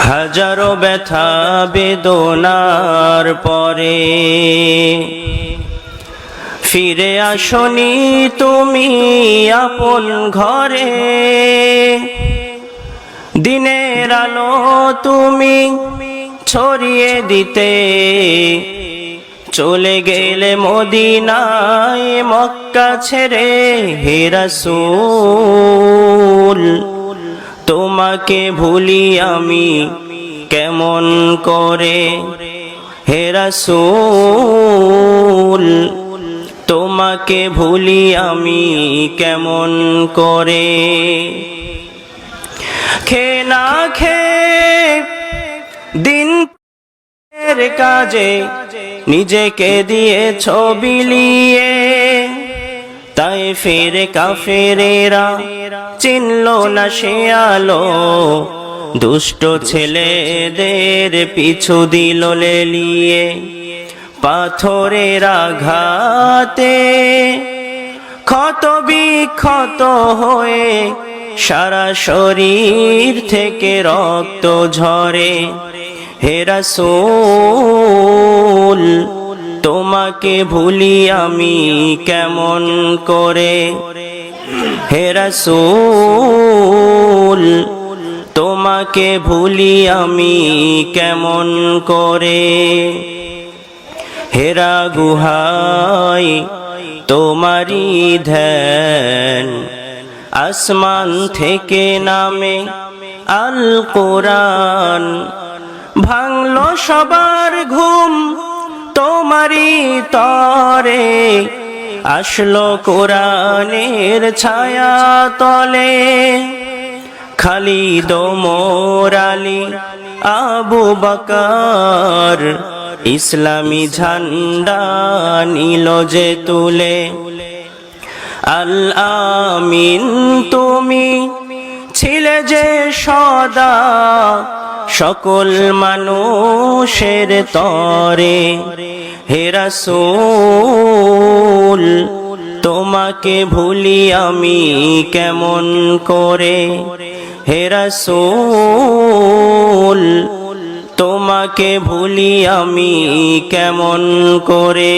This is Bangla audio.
হাজারো ব্যথা বেদনার পরে ফিরে আসনি তুমি আপন ঘরে। দিনের আলো তুমি ছড়িয়ে দিতে চলে গেলে মদিনায় মক্কা ছেড়ে। হে রাসূল তোমাকে ভুলি আমি কেমন করে। হে রাসূল তোমাকে ভুলি আমি কেমন করে। খে না খে দিন কাজে নিজেকে দিয়েছ বিলিয়ে। তাই ফিরে কাফেরেরা চিনল না সে আলো, দুষ্ট ছেলেদের পিছু দিল লেলিয়ে। পাথরের আঘাতে ক্ষত বিক্ষত হয়ে সারা শরীর থেকে রক্ত ঝরে। হে রাসূল তোমাকে ভুলি আমি কেমন করে। হে রাসূল তোমাকে ভুলি আমি কেমন করে। হেরা গুহায় তোমারি ধ্যান, আসমান থেকে নামে আল কোরআন। ভাঙলো সবার ঘুম তোমারি তরে, আসলো কোরআনের ছায়া তলে। খালিদ ওমর আলী আবু বকর ইসলামী ঝান্ডা নিল যে তুলে। আল আমিন তুমি ছিলে যে সদা সকল মানুষের তরে। হে রাসূল তোমাকে ভুলি আমি কেমন করে। হে রাসূল তোমাকে ভুলি আমি কেমন করে।